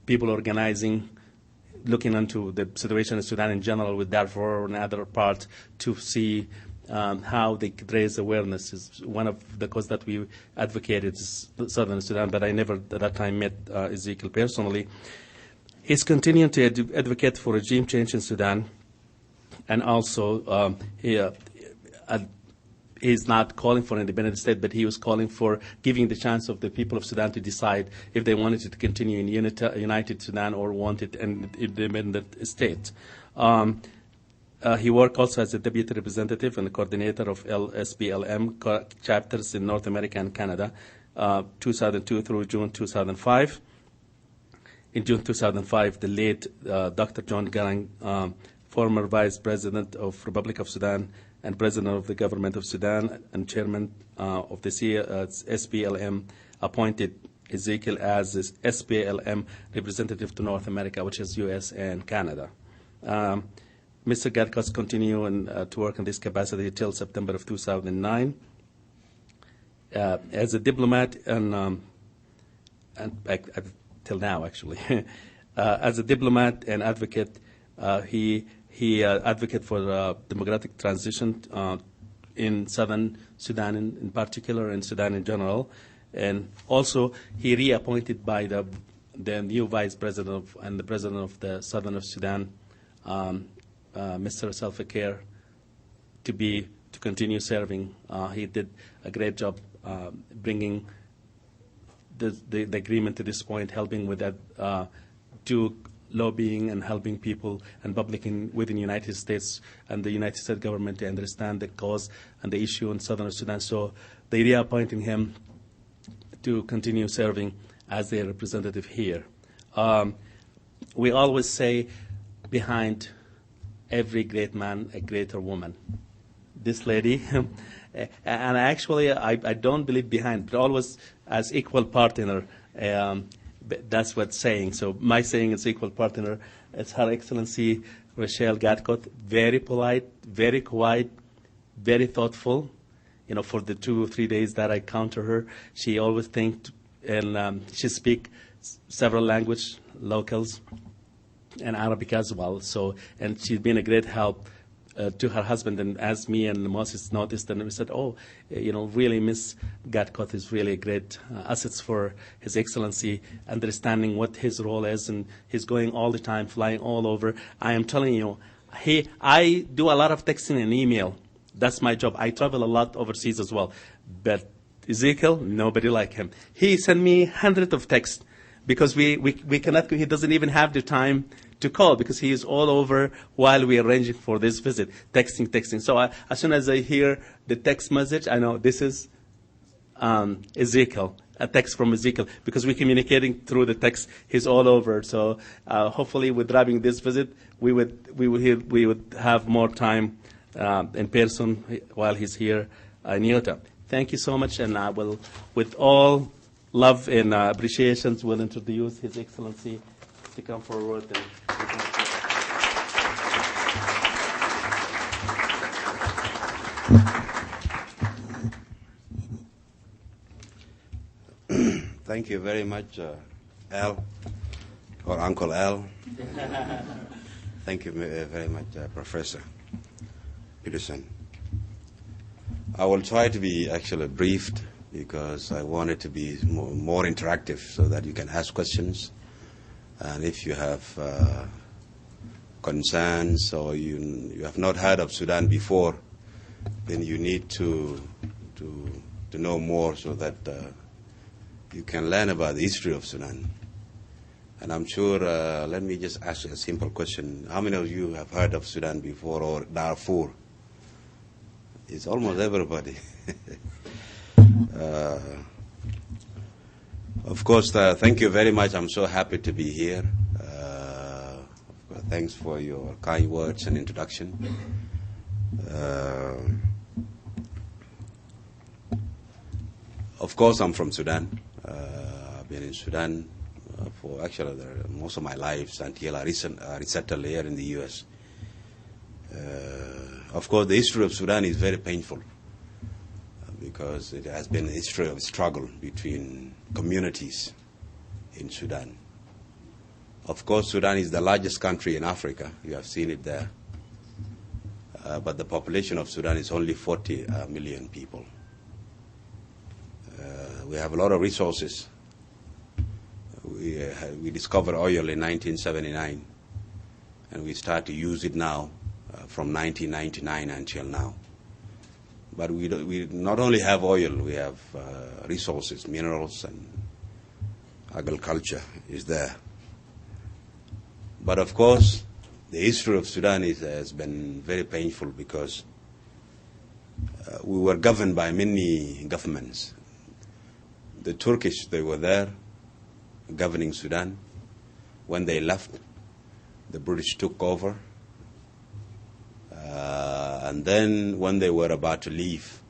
people organizing, looking into the situation in Sudan in general with Darfur and other parts to see how they could raise awareness. Is one of the causes that we advocated is Southern Sudan, but I never at that time met Ezekiel personally. He's continuing to advocate for regime change in Sudan, and also he's not calling for an independent state, but he was calling for giving the chance of the people of Sudan to decide if they wanted to continue in united Sudan or wanted an independent state. He worked also as a deputy representative and the coordinator of SPLM chapters in North America and Canada, 2002 through June 2005. In June 2005, the late Dr. John Garang, former Vice President of Republic of Sudan and President of the Government of Sudan and Chairman of the SPLM, appointed Ezekiel as the SPLM representative to North America, which is U.S. and Canada. Mr. Gatkuoth continued to work in this capacity till September of 2009. As a diplomat and till now, actually. As a diplomat and advocate, he advocated for democratic transition in Southern Sudan in particular and Sudan in general. And also, he reappointed by the new Vice President and the President of the Southern of Sudan, Mr. Salva Kiir, to continue serving. He did a great job bringing the agreement to this point, helping with that, to lobbying and helping people and public within the United States and the United States government to understand the cause and the issue in Southern Sudan. So they reappointing him to continue serving as their representative here. We always say behind every great man, a greater woman. This lady, and actually I don't believe behind, but always as equal partner. That's what's saying. So my saying is equal partner. It's Her Excellency Ezekiel Gatkuoth, very polite, very quiet, very thoughtful. For the 2 or 3 days that I encounter her, she always thinks, and she speaks several languages, locals, and Arabic as well. So, and she's been a great help to her husband, and as me and Moses noticed, and we said, really Miss Gatkuoth is really a great asset for His Excellency, understanding what his role is, and he's going all the time, flying all over. I am telling you, I do a lot of texting and email. That's my job. I travel a lot overseas as well. But Ezekiel, nobody like him. He sent me hundreds of texts because we cannot. He doesn't even have the time to call because he is all over while we are arranging for this visit, texting. So as soon as I hear the text message, I know this is Ezekiel, a text from Ezekiel, because we're communicating through the text. He's all over. So hopefully, with wrapping this visit, we would have more time in person while he's here in Utah. Thank you so much, and I will, with all love and appreciations, will introduce His Excellency to come forward. Thank you very much, Al, or Uncle Al. Thank you very much, Professor Peterson. I will try to be actually briefed because I want it to be more interactive so that you can ask questions. And if you have concerns or you have not heard of Sudan before, then you need to know more so that you can learn about the history of Sudan. And I'm sure, let me just ask a simple question. How many of you have heard of Sudan before, or Darfur? It's almost everybody. Of course, thank you very much. I'm so happy to be here. Thanks for your kind words and introduction. Of course, I'm from Sudan. I've been in Sudan for actually most of my life until I resettled here in the U.S. Of course, the history of Sudan is very painful because it has been a history of struggle between communities in Sudan. Of course, Sudan is the largest country in Africa. You have seen it there. But the population of Sudan is only 40 million people. We have a lot of resources. We discovered oil in 1979, and we start to use it now from 1999 until now. But we not only have oil, we have resources, minerals, and agriculture is there. But of course, the history of Sudan has been very painful because we were governed by many governments. The Turkish, they were there governing Sudan. When they left, the British took over. And then when they were about to leave,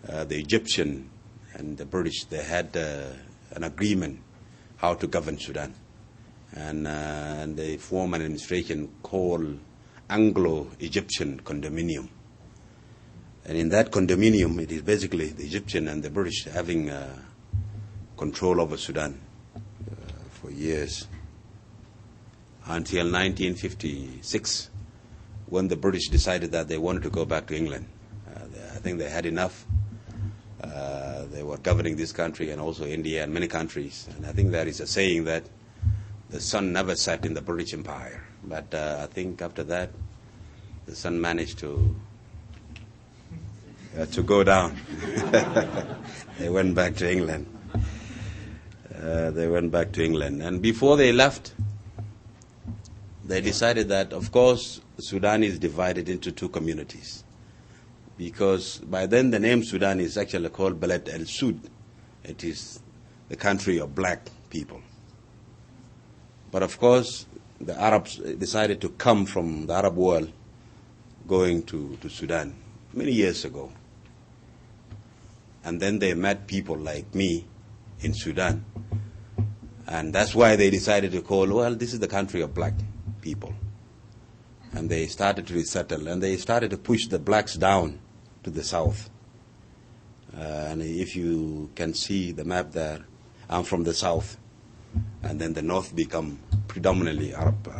the Egyptian and the British, they had an agreement how to govern Sudan. And they formed an administration called Anglo-Egyptian Condominium. And in that condominium, it is basically the Egyptian and the British having control over Sudan for years, until 1956, when the British decided that they wanted to go back to England. I think they had enough. They were governing this country and also India and many countries. And I think there is a saying that the sun never set in the British Empire. But I think after that, the sun managed to go down. They went back to England. And before they left, they decided that, of course, Sudan is divided into two communities. Because by then the name Sudan is actually called Balad el-Sud. It is the country of black people. But of course, the Arabs decided to come from the Arab world going to Sudan many years ago. And then they met people like me in Sudan. And that's why they decided to call, well, this is the country of black people. And they started to resettle, and they started to push the blacks down to the south. And if you can see the map there, I'm from the south. And then the north become predominantly Arab.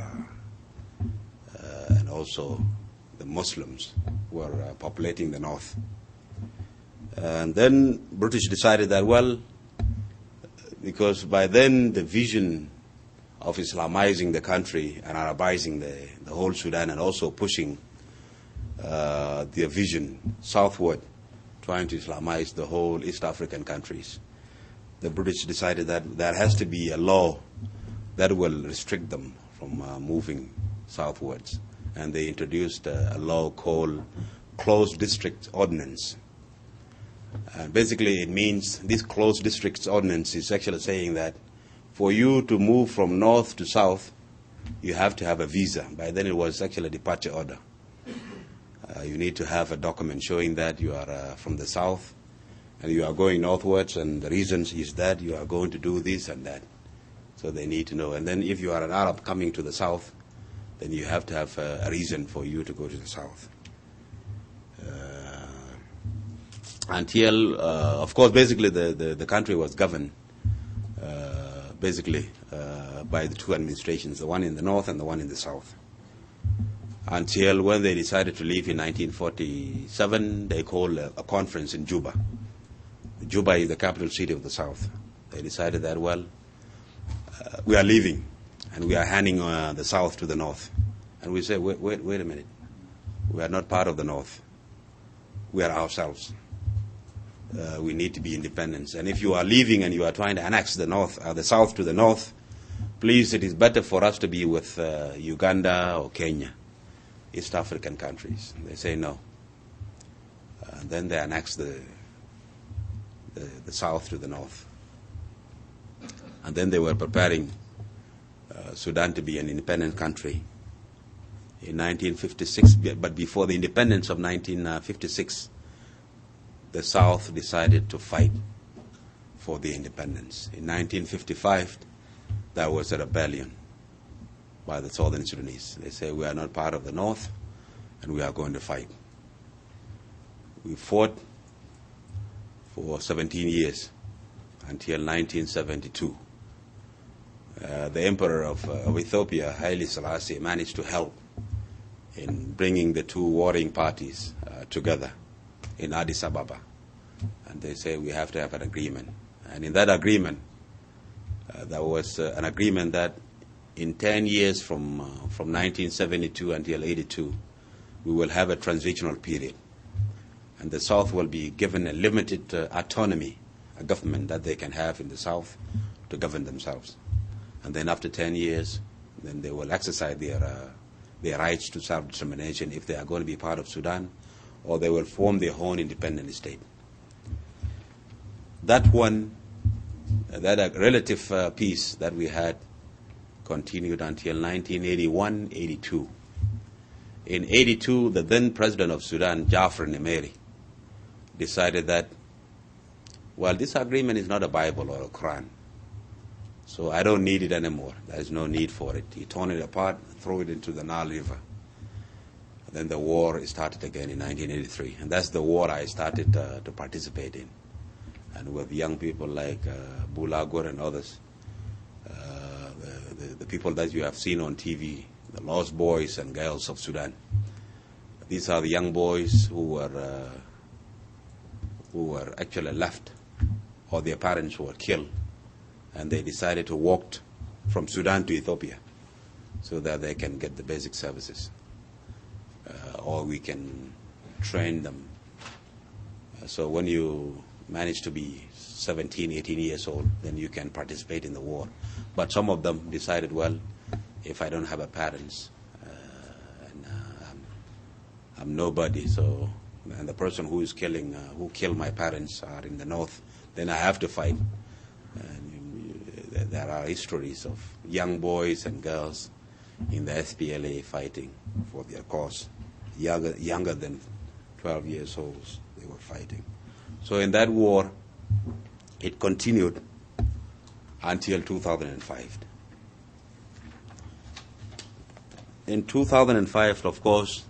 And also the Muslims were populating the north. And then British decided that, well, because by then the vision of Islamizing the country and Arabizing the whole Sudan and also pushing their vision southward, trying to Islamize the whole East African countries, the British decided that there has to be a law that will restrict them from moving southwards. And they introduced a law called Closed District Ordinance. Basically, it means this Closed Districts Ordinance is actually saying that for you to move from north to south, you have to have a visa. By then it was actually a departure order. You need to have a document showing that you are from the south and you are going northwards, and the reasons is that you are going to do this and that. So they need to know. And then if you are an Arab coming to the south, then you have to have a reason for you to go to the south. Until, of course, basically the country was governed by the two administrations, the one in the north and the one in the south. Until when they decided to leave in 1947, they called a conference in Juba. Juba is the capital city of the south. They decided that, well, we are leaving and we are handing the south to the north. And we say, wait a minute. We are not part of the north. We are ourselves. We need to be independent. And if you are leaving and you are trying to annex the south to the north, please, it is better for us to be with Uganda or Kenya, East African countries. They say no. And then they annex the south to the north. And then they were preparing Sudan to be an independent country in 1956. But before the independence of 1956, the South decided to fight for the independence. In 1955, there was a rebellion by the Southern Sudanese. They say, we are not part of the North, and we are going to fight. We fought for 17 years until 1972. the Emperor of Ethiopia, Haile Selassie, managed to help in bringing the two warring parties together in Addis Ababa. And they say we have to have an agreement. And in that agreement, there was an agreement that in 10 years from 1972 until 82, we will have a transitional period. And the South will be given a limited autonomy, a government that they can have in the South to govern themselves. And then after 10 years, then they will exercise their rights to self-determination if they are going to be part of Sudan, or they will form their own independent state. That one, that relative peace that we had continued until 1981-82. In 82, the then president of Sudan, Jafar Nimeri, decided that, well, this agreement is not a Bible or a Quran, so I don't need it anymore. There is no need for it. He torn it apart, threw it into the Nile River. And then the war started again in 1983, and that's the war I started to participate in. And with young people like Bulagur and others, the people that you have seen on TV, the lost boys and girls of Sudan. These are the young boys who were actually left, or their parents were killed, and they decided to walk from Sudan to Ethiopia so that they can get the basic services, or we can train them. So when you manage to be 17, 18 years old, then you can participate in the war. But some of them decided, well, if I don't have a parents, and I'm nobody, so, and the person who is killing, who killed my parents are in the north, then I have to fight. And there are histories of young boys and girls in the SPLA fighting for their cause. Younger than 12 years old, they were fighting. So in that war, it continued until 2005. In 2005, of course,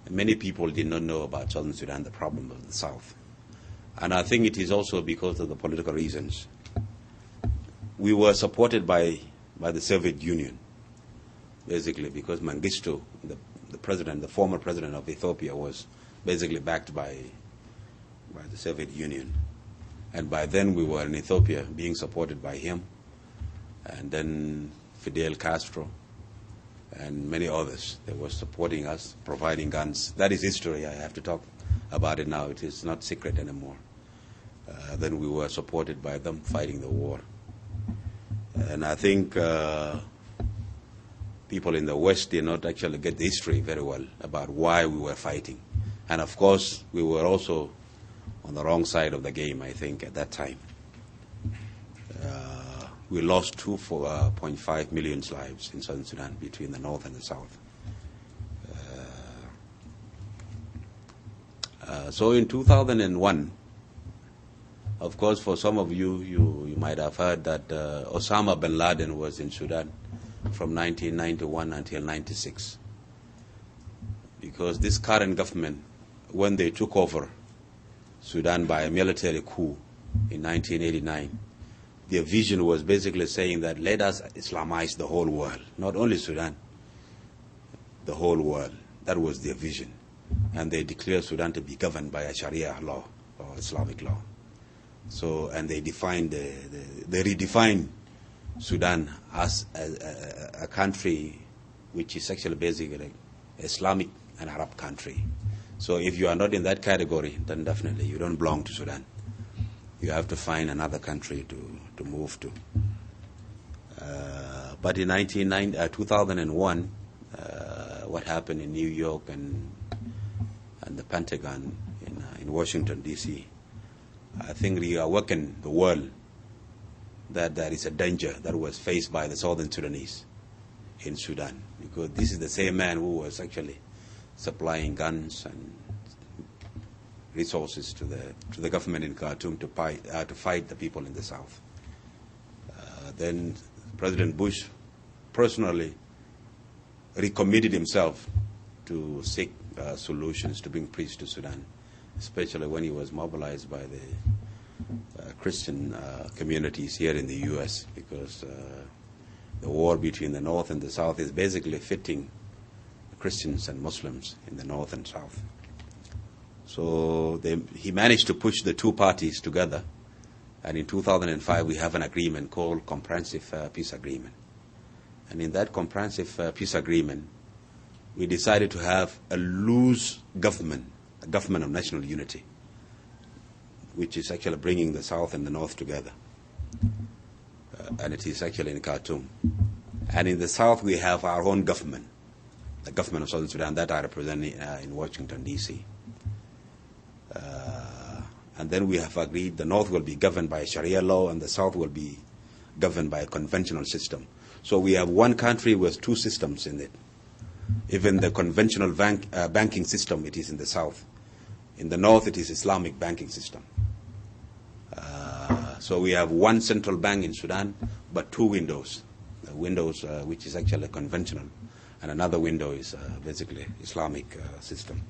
many people did not know about Southern Sudan, the problem of the South. And I think it is also because of the political reasons. We were supported by the Soviet Union, basically, because Mengistu, the president, the former president of Ethiopia, was basically backed by the Soviet Union. And by then we were in Ethiopia being supported by him, and then Fidel Castro and many others. They were supporting us, providing guns. That is history. I have to talk about it now. It is not secret anymore. Then we were supported by them fighting the war. And I think people in the West did not actually get the history very well about why we were fighting. And of course, we were also on the wrong side of the game, I think, at that time. We lost 2.5 million lives in Southern Sudan between the North and the South. So in 2001, of course, for some of you, you might have heard that Osama bin Laden was in Sudan from 1991 until 96. Because this current government, when they took over Sudan by a military coup in 1989, their vision was basically saying that let us Islamize the whole world, not only Sudan, the whole world. That was their vision. And they declared Sudan to be governed by a Sharia law, or Islamic law. So, and they defined, they redefined Sudan as a country which is actually basically Islamic and Arab country. So if you are not in that category, then definitely you don't belong to Sudan. You have to find another country to move to. But in 2001, what happened in New York and the Pentagon in Washington, D.C., I think reawakened the world that there is a danger that was faced by the Southern Sudanese in Sudan, because this is the same man who was actually supplying guns and resources to the government in Khartoum to fight the people in the South. Then President Bush personally recommitted himself to seek solutions to bring peace to Sudan, especially when he was mobilized by Christian communities here in the U.S. because the war between the North and the South is basically pitting Christians and Muslims in the North and South. So he managed to push the two parties together, and in 2005 we have an agreement called Comprehensive Peace Agreement. And in that Comprehensive Peace Agreement, we decided to have a loose government, a government of national unity, which is actually bringing the South and the North together. And it is actually in Khartoum. And in the South, we have our own government, the government of Southern Sudan that I represent in Washington, D.C. And then we have agreed the North will be governed by Sharia law and the South will be governed by a conventional system. So we have one country with two systems in it. Even the conventional banking system, it is in the South. In the North, it is Islamic banking system. So we have one central bank in Sudan, but two windows. The windows which is actually conventional, and another window is basically Islamic system.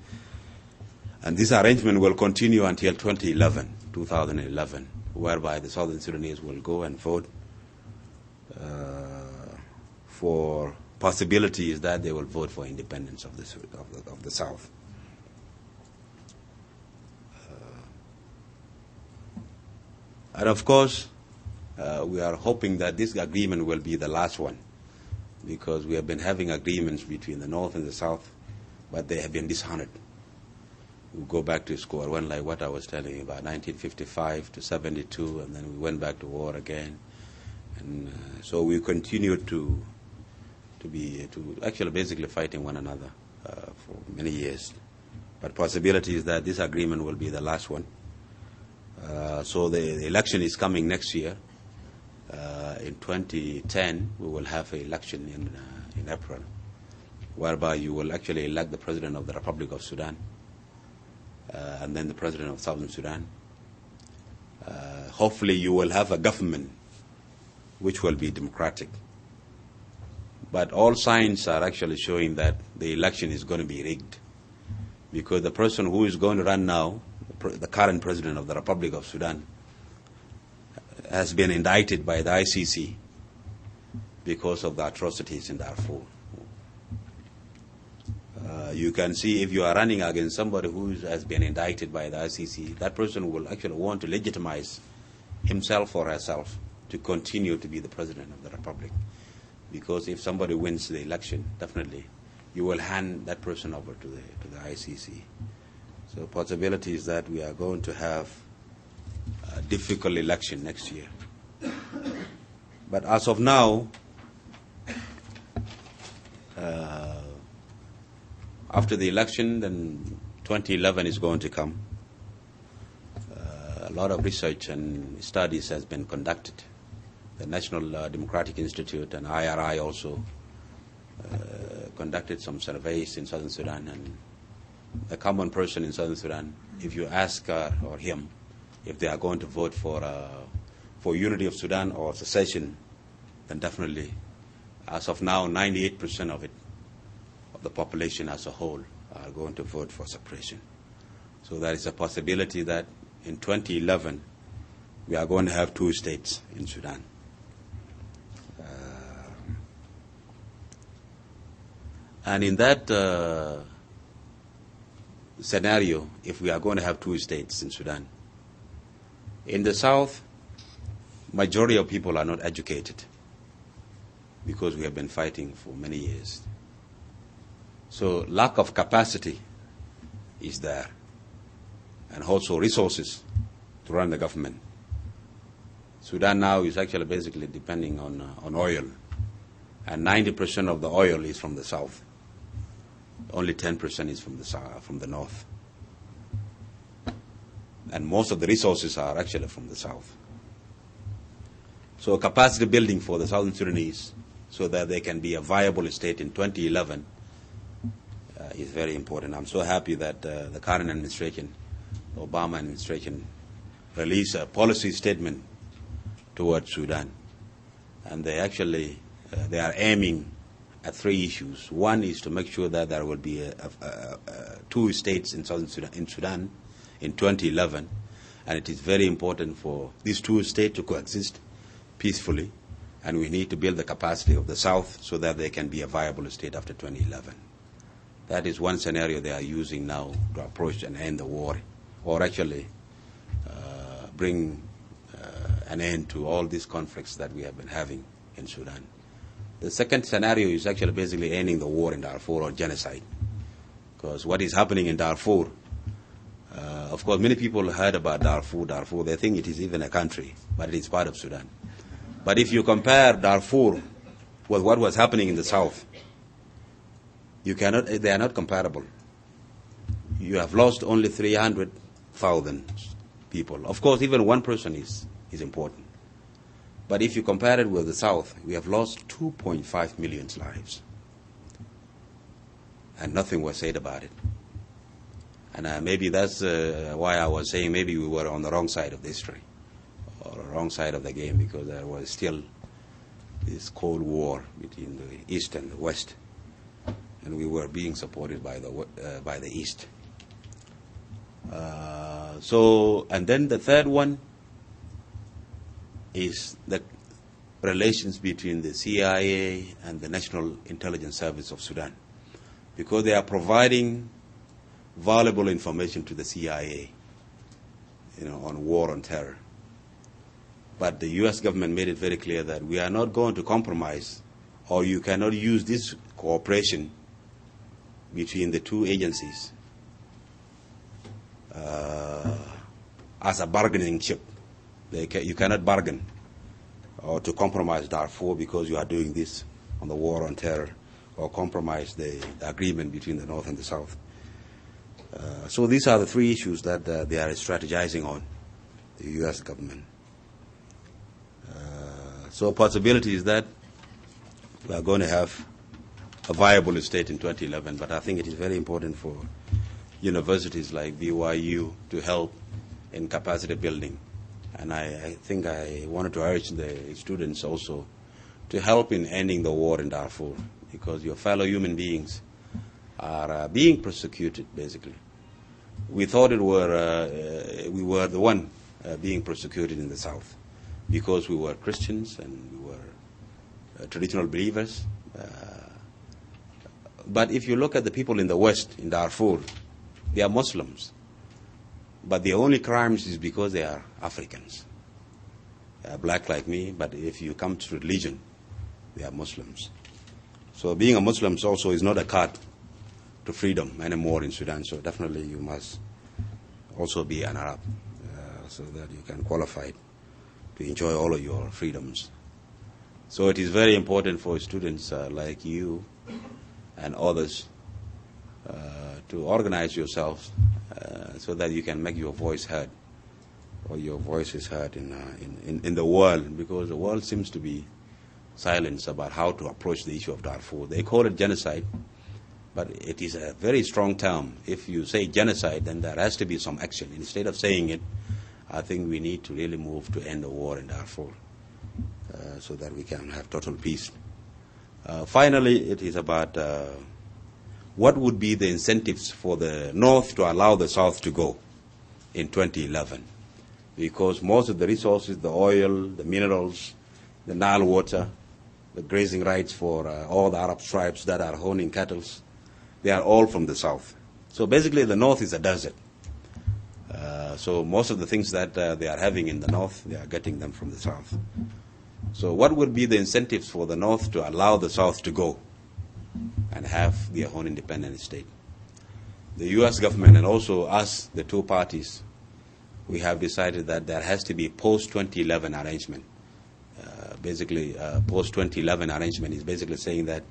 And this arrangement will continue until 2011, whereby the Southern Sudanese will go and vote for possibilities that they will vote for independence of the South. And of course, we are hoping that this agreement will be the last one, because we have been having agreements between the North and the South, but they have been dishonored. We go back to square one, like what I was telling you about, 1955 to 72, and then we went back to war again. And so we continued to actually basically fighting one another for many years. But possibility is that this agreement will be the last one. So the election is coming next year. In 2010, we will have an election in April, whereby you will actually elect the President of the Republic of Sudan, and then the President of Southern Sudan. Hopefully you will have a government which will be democratic. But all signs are actually showing that the election is going to be rigged, because the person who is going to run now, the current President of the Republic of Sudan, has been indicted by the ICC because of the atrocities in Darfur. You can see if you are running against somebody who has been indicted by the ICC, that person will actually want to legitimize himself or herself to continue to be the President of the Republic. Because if somebody wins the election, definitely you will hand that person over to the ICC. So the possibility is that we are going to have a difficult election next year. But as of now, after the election, then 2011 is going to come. A lot of research and studies has been conducted. The National Democratic Institute and IRI also conducted some surveys in Southern Sudan, and the common person in Southern Sudan, if you ask her or him if they are going to vote for unity of Sudan or secession, then definitely, as of now, 98% of the population as a whole are going to vote for separation. So there is a possibility that in 2011 we are going to have two states in Sudan. And in that scenario, if we are going to have two states in Sudan, in the South, majority of people are not educated because we have been fighting for many years. So lack of capacity is there, and also resources to run the government. Sudan now is actually basically depending on oil, and 90% of the oil is from the South. Only 10% is from the North. And most of the resources are actually from the South. So capacity building for the Southern Sudanese so that they can be a viable state in 2011 is very important. I'm so happy that the current administration, the Obama administration, released a policy statement towards Sudan. And they actually, they are aiming at three issues. One is to make sure that there will be two states in Sudan in 2011. And it is very important for these two states to coexist peacefully, and we need to build the capacity of the South so that they can be a viable state after 2011. That is one scenario they are using now to approach and end the war, or actually bring an end to all these conflicts that we have been having in Sudan. The second scenario is actually basically ending the war in Darfur, or genocide. Because what is happening in Darfur, of course, many people heard about Darfur. They think it is even a country, but it is part of Sudan. But if you compare Darfur with what was happening in the south, they are not comparable. You have lost only 300,000 people. Of course, even one person is important. But if you compare it with the south, we have lost 2.5 million lives. And nothing was said about it. And maybe that's why I was saying maybe we were on the wrong side of the history, or the wrong side of the game, because there was still this Cold War between the East and the West, and we were being supported by the East. And then the third one is the relations between the CIA and the National Intelligence Service of Sudan, because they are providing valuable information to the CIA, on war on terror. But the U.S. government made it very clear that we are not going to compromise, or you cannot use this cooperation between the two agencies as a bargaining chip. You cannot bargain or to compromise Darfur because you are doing this on the war on terror, or compromise the agreement between the North and the South. So these are the three issues that they are strategizing on, the U.S. government. So possibility is that we are going to have a viable state in 2011, but I think it is very important for universities like BYU to help in capacity building. And I think I wanted to urge the students also to help in ending the war in Darfur, because your fellow human beings are being persecuted, basically. We thought we were the one being persecuted in the South, because we were Christians and we were traditional believers. But if you look at the people in the West, in Darfur, they are Muslims. But the only crimes is because they are Africans. They are black like me, but if you come to religion, they are Muslims. So being a Muslim also is not a card to freedom anymore in Sudan. So definitely you must also be an Arab so that you can qualify to enjoy all of your freedoms. So it is very important for students like you and others to organize yourselves so that you can make your voice heard, or your voice is heard in the world, because the world seems to be silent about how to approach the issue of Darfur. They call it genocide, but it is a very strong term. If you say genocide, then there has to be some action. Instead of saying it, I think we need to really move to end the war in Darfur so that we can have total peace. Finally, it is about what would be the incentives for the North to allow the South to go in 2011? Because most of the resources, the oil, the minerals, the Nile water, the grazing rights for all the Arab tribes that are owning cattle, they are all from the South. So basically the North is a desert. So most of the things that they are having in the North, they are getting them from the South. So what would be the incentives for the North to allow the South to go and have their own independent state? The U.S. government and also us, the two parties, we have decided that there has to be a post-2011 arrangement. Basically, post-2011 arrangement is basically saying that,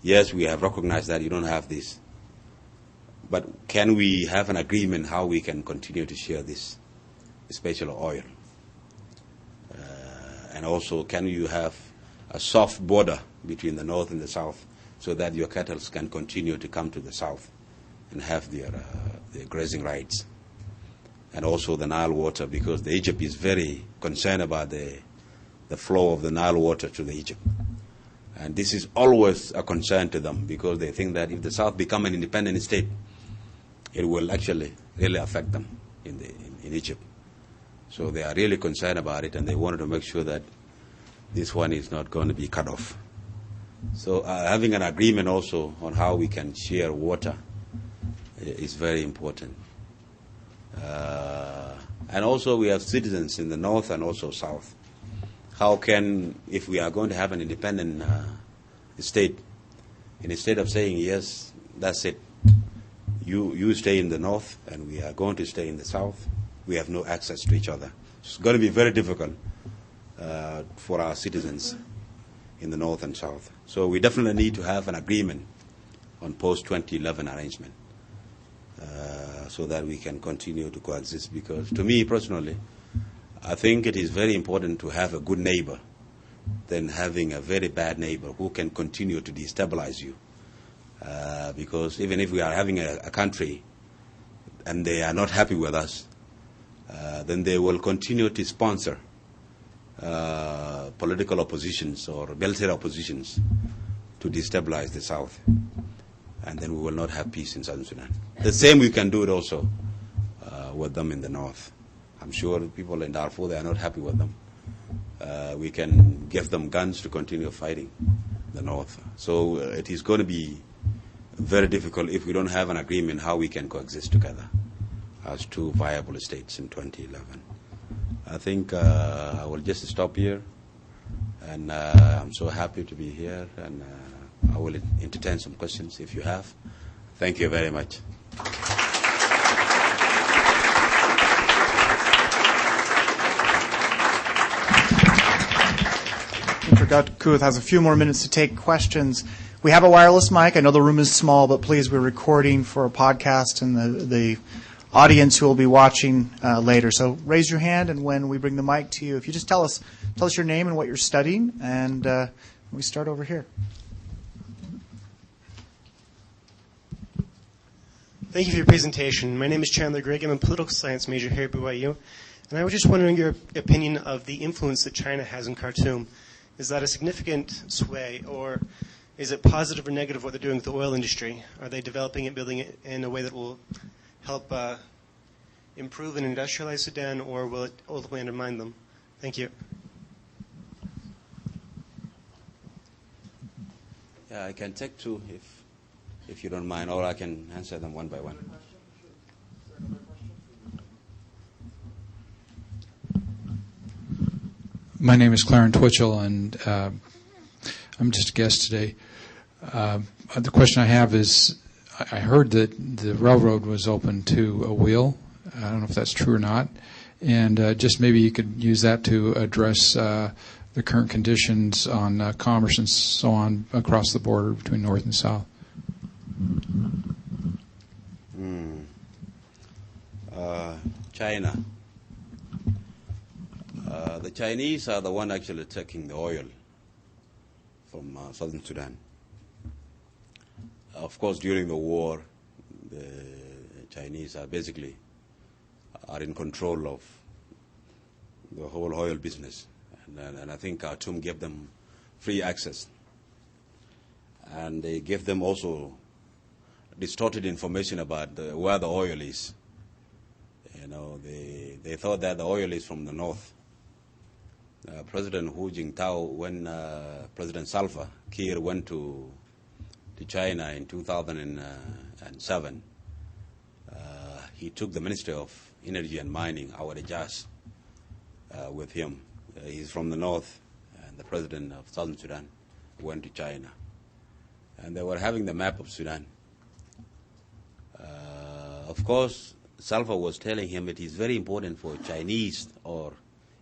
yes, we have recognized that you don't have this, but can we have an agreement how we can continue to share this, especially oil? And also, can you have a soft border between the North and the South so that your cattle can continue to come to the South and have their grazing rights? And also the Nile water, because the Egypt is very concerned about the flow of the Nile water to the Egypt. And this is always a concern to them, because they think that if the South become an independent state, it will actually really affect them in Egypt. So they are really concerned about it, and they wanted to make sure that this one is not going to be cut off. So having an agreement also on how we can share water is very important. And also we have citizens in the north and also south. How can, if we are going to have an independent state, instead of saying, yes, that's it, you stay in the north and we are going to stay in the south, we have no access to each other. It's going to be very difficult for our citizens in the north and south. So we definitely need to have an agreement on post-2011 arrangement so that we can continue to coexist. Because to me personally, I think it is very important to have a good neighbor than having a very bad neighbor who can continue to destabilize you. Because even if we are having a country and they are not happy with us, then they will continue to sponsor political oppositions or military oppositions to destabilize the South. And then we will not have peace in Southern Sudan. The same we can do it also with them in the North. I'm sure people in Darfur, they are not happy with them. We can give them guns to continue fighting the North. So it is going to be very difficult if we don't have an agreement how we can coexist together as two viable states in 2011. I think I will just stop here, and I'm so happy to be here, and I will entertain some questions if you have. Thank you very much. Mr. Gatkuoth has a few more minutes to take questions. We have a wireless mic. I know the room is small, but please, we're recording for a podcast and the audience who will be watching later. So raise your hand, and when we bring the mic to you, if you just tell us your name and what you're studying, and we start over here. Thank you for your presentation. My name is Chandler Grigg. I'm a political science major here at BYU. And I was just wondering your opinion of the influence that China has in Khartoum. Is that a significant sway, or is it positive or negative what they're doing with the oil industry? Are they developing it, building it in a way that will help improve and industrialize Sudan, or will it ultimately undermine them? Thank you. Yeah, I can take two if you don't mind, or I can answer them one by one. My name is Clarence Twitchell, and I'm just a guest today. The question I have is, I heard that the railroad was open to a wheel. I don't know if that's true or not. And just maybe you could use that to address the current conditions on commerce and so on across the border between North and South. China. The Chinese are the one actually taking the oil from Southern Sudan. Of course, during the war, the Chinese are basically in control of the whole oil business. And I think Khartoum gave them free access. And they gave them also distorted information about where the oil is. You know, they thought that the oil is from the north. President Hu Jintao, when President Salva Kiir went to China in 2007, he took the Ministry of Energy and Mining, Awad Jas, with him. He's from the north, and the president of Southern Sudan went to China. And they were having the map of Sudan. Of course, Salva was telling him it is very important for Chinese, or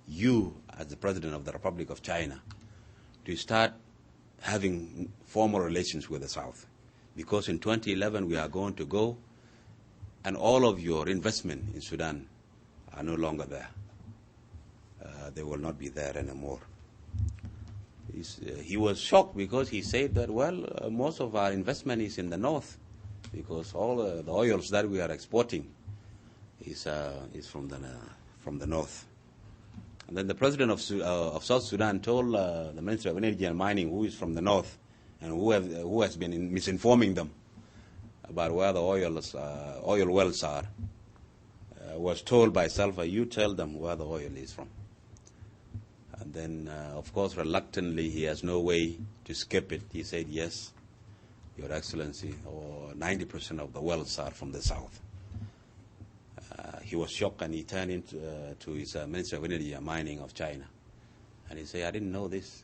you as the president of the Republic of China, to start having formal relations with the South. Because in 2011 we are going to go, and all of your investment in Sudan are no longer there. They will not be there anymore. He was shocked because he said that, well, most of our investment is in the north, because all the oils that we are exporting is from the north. And then the president of South Sudan told the Ministry of Energy and Mining, who is from the north, and who has been misinforming them about where the oil wells are, was told by Salva, you tell them where the oil is from. And then, of course, reluctantly, he has no way to skip it. He said, yes, Your Excellency, or 90% of the wells are from the south. He was shocked, and he turned to his Minister of Energy and Mining of China. And he said, I didn't know this,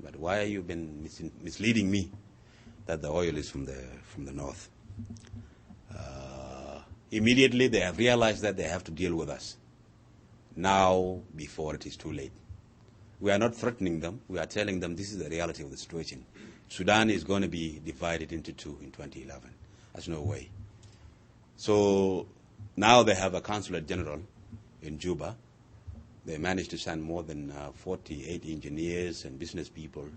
but why have you been misleading me that the oil is from the north? Immediately, they have realized that they have to deal with us now before it is too late. We are not threatening them. We are telling them this is the reality of the situation. Sudan is going to be divided into two in 2011. There's no way. So now they have a consulate general in Juba. They managed to send more than 48 engineers and business people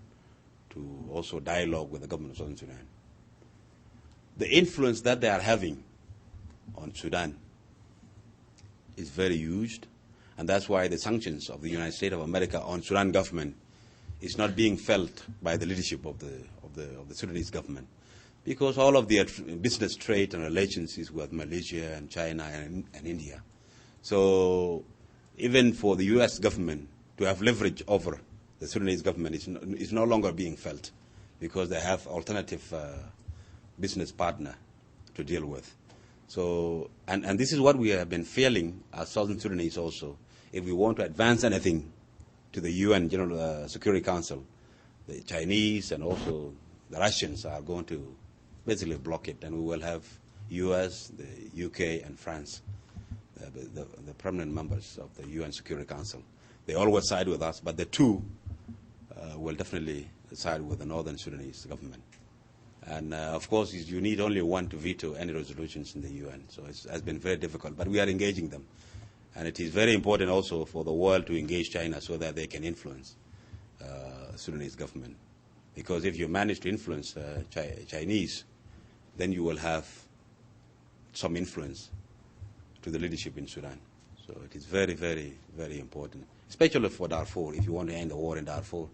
to also dialogue with the government of Southern Sudan. The influence that they are having on Sudan is very huge, and that's why the sanctions of the United States of America on Sudan government is not being felt by the leadership of the Sudanese government, because all of their business trade and relations is with Malaysia and China and India. So even for the U.S. government to have leverage over the Sudanese government is no longer being felt, because they have alternative business partner to deal with. So, and this is what we have been feeling as Southern Sudanese also. If we want to advance anything to the UN General Security Council, the Chinese and also the Russians are going to basically block it, and we will have US, the UK, and France, the permanent members of the UN Security Council. They always side with us, but the two will definitely side with the Northern Sudanese government. And of course, you need only one to veto any resolutions in the UN. So it has been very difficult, but we are engaging them. And it is very important also for the world to engage China so that they can influence Sudanese government. Because if you manage to influence Chinese, then you will have some influence to the leadership in Sudan. So it is very, very, very important, especially for Darfur. If you want to end the war in Darfur,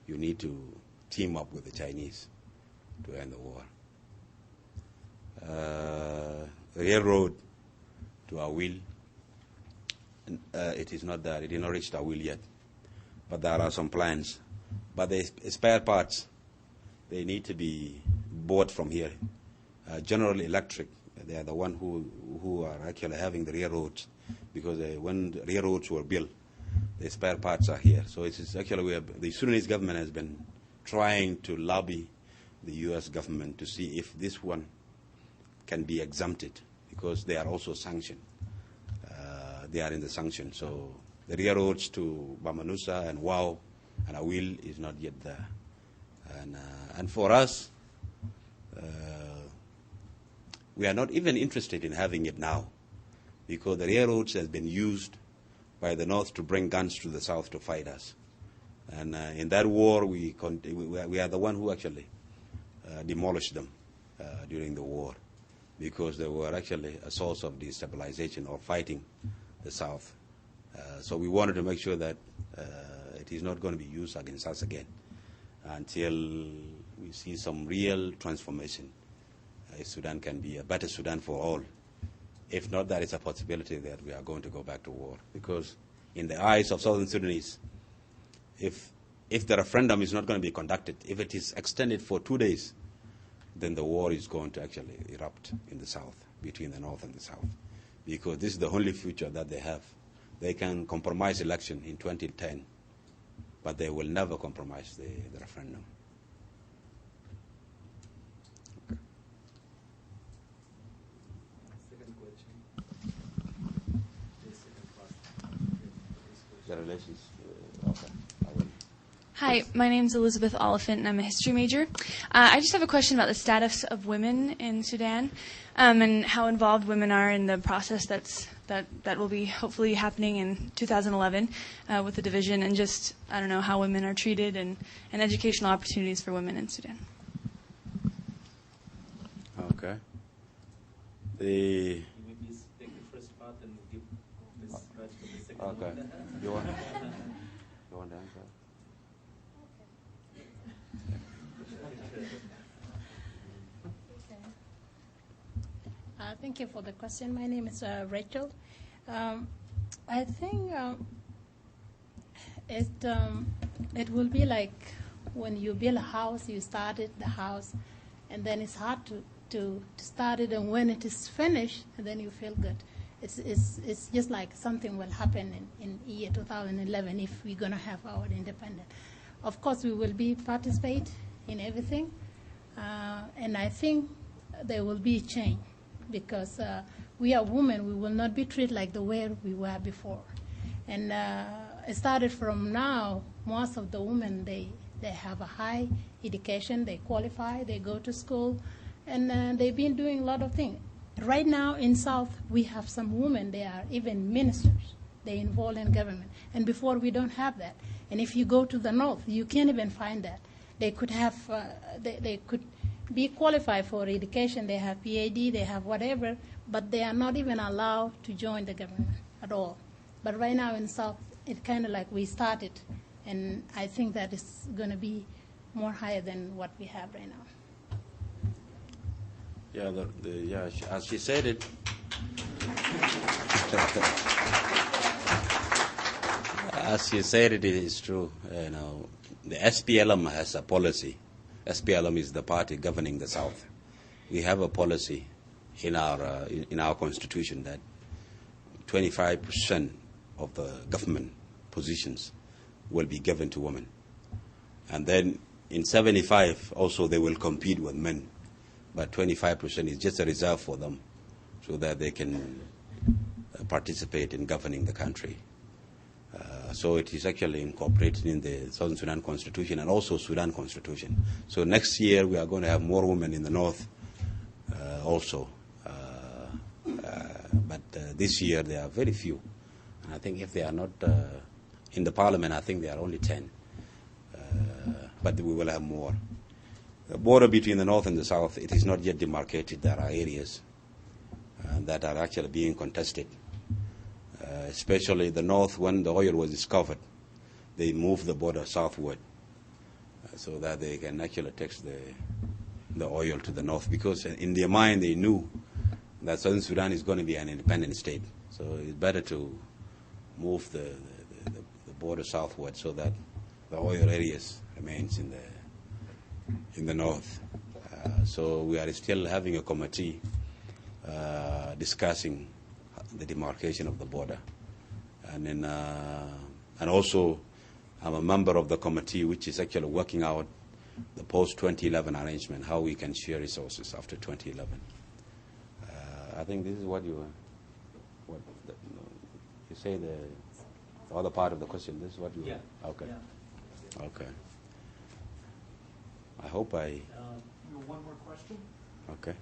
you need to team up with the Chinese to end the war. Railroad to Awil, it is not there. It did not reach Awil yet, but there are some plans. But the spare parts, they need to be bought from here. General Electric, they are the one who are actually having the railroads, because when the railroads were built, the spare parts are here. So it is actually the Sudanese government has been trying to lobby the U.S. government to see if this one can be exempted, because they are also sanctioned. They are in the sanction. So the railroads to Bamanusa and Wau and Awil is not yet there. And for us, we are not even interested in having it now, because the railroads has been used by the North to bring guns to the South to fight us. And in that war, we are the one who actually demolished them during the war, because they were actually a source of destabilization or fighting the South. So we wanted to make sure that it is not going to be used against us again until we see some real transformation. Sudan can be a better Sudan for all. If not, there is a possibility that we are going to go back to war, because in the eyes of Southern Sudanese, if the referendum is not going to be conducted, if it is extended for 2 days, then the war is going to actually erupt in the South, between the North and the South, because this is the only future that they have. They can compromise election in 2010, but they will never compromise the referendum. Okay. Second question. The second part. The relations, okay, I will. Hi, my name's Elizabeth Oliphant, and I'm a history major. I just have a question about the status of women in Sudan, and how involved women are in the process that will be hopefully happening in 2011 with the division, and just, I don't know, how women are treated and educational opportunities for women in Sudan. Okay. Maybe take the first part and give this part for the second Okay. one. You want to answer? Thank you for the question. My name is Rachel. I think it will be like when you build a house, you started the house, and then it's hard to start it, and when it is finished, and then you feel good. It's just like something will happen in year 2011 if we're going to have our independence. Of course, we will participate in everything, and I think there will be change because we are women. We will not be treated like the way we were before. And it started from now, most of the women, they have a high education, they qualify, they go to school, and they've been doing a lot of things. Right now in South, we have some women, they are even ministers. They involved in government. And before, we don't have that. And if you go to the North, you can't even find that. They could have, they could be qualified for education, they have PhD, they have whatever, but they are not even allowed to join the government at all. But right now in South, it's kind of like we started, and I think that it's going to be more higher than what we have right now. Yeah, as she said it, as she said it is true. The SPLM has a policy. SPLM is the party governing the South. We have a policy in our constitution that 25% of the government positions will be given to women. And then in 75, also they will compete with men. But 25% is just a reserve for them so that they can participate in governing the country. So it is actually incorporated in the Southern Sudan Constitution and also Sudan Constitution. So next year we are going to have more women in the North also. But this year there are very few. And I think if they are not in the parliament, I think there are only 10. But we will have more. The border between the North and the South, it is not yet demarcated. There are areas that are actually being contested. Especially the North, when the oil was discovered, they moved the border southward so that they can actually take the oil to the North, because in their mind they knew that Southern Sudan is going to be an independent state. So it's better to move the border southward so that the oil areas remains in the North. So we are still having a committee discussing the demarcation of the border. And also I'm a member of the committee which is actually working out the post-2011 arrangement, how we can share resources after 2011. I think this is what you say the other part of the question. This is what you... Yeah. Okay. Yeah. Okay. I hope I... One more question? Okay.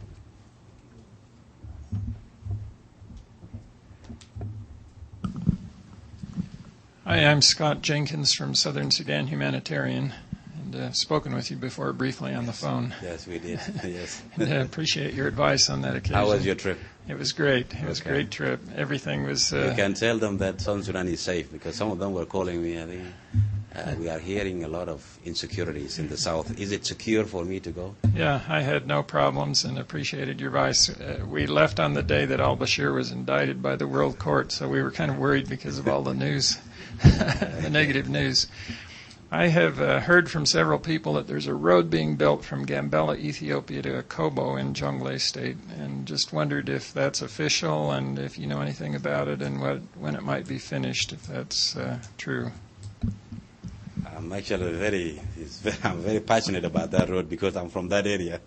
Hi, I'm Scott Jenkins from Southern Sudan Humanitarian, and I've spoken with you before briefly on the phone. Yes, we did. Yes. And I appreciate your advice on that occasion. How was your trip? It was great. It was a great trip. Everything was... You can tell them that Southern Sudan is safe, because some of them were calling me. I think we are hearing a lot of insecurities in the South. Is it secure for me to go? Yeah, I had no problems and appreciated your advice. We left on the day that al-Bashir was indicted by the World Court, so we were kind of worried because of all the news, the negative news. I have heard from several people that there's a road being built from Gambela, Ethiopia to Akobo in Jonglei State, and just wondered if that's official and if you know anything about it and when it might be finished, if that's true. I'm actually I'm very passionate about that road because I'm from that area.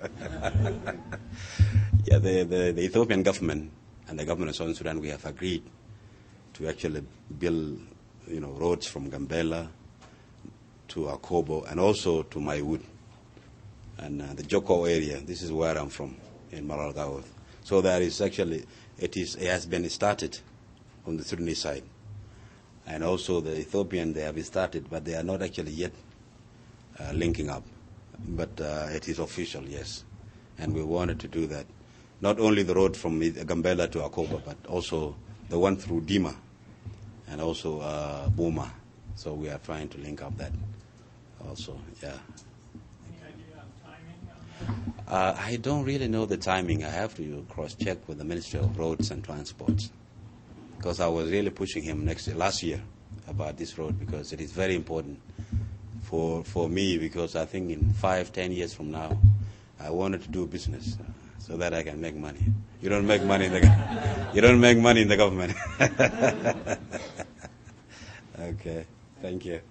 Yeah, the Ethiopian government and the government of Southern Sudan, we have agreed to actually build, roads from Gambela to Akobo and also to Maiwut and the Joko area. This is where I'm from, in Lol Gatkuoth. So there is actually, it has been started on the Sudanese side. And also the Ethiopian, they have started, but they are not actually yet linking up. But it is official, yes. And we wanted to do that. Not only the road from Gambela to Akobo, but also the one through Dima and also Boma. So we are trying to link up that also, yeah. Any idea on timing on that? I don't really know the timing. I have to cross-check with the Ministry of Roads and Transports. because I was really pushing him last year about this road, because it is very important for me, because I think in 5-10 years from now, I wanted to do business so that I can make money. You don't make money in the government. Okay, thank you.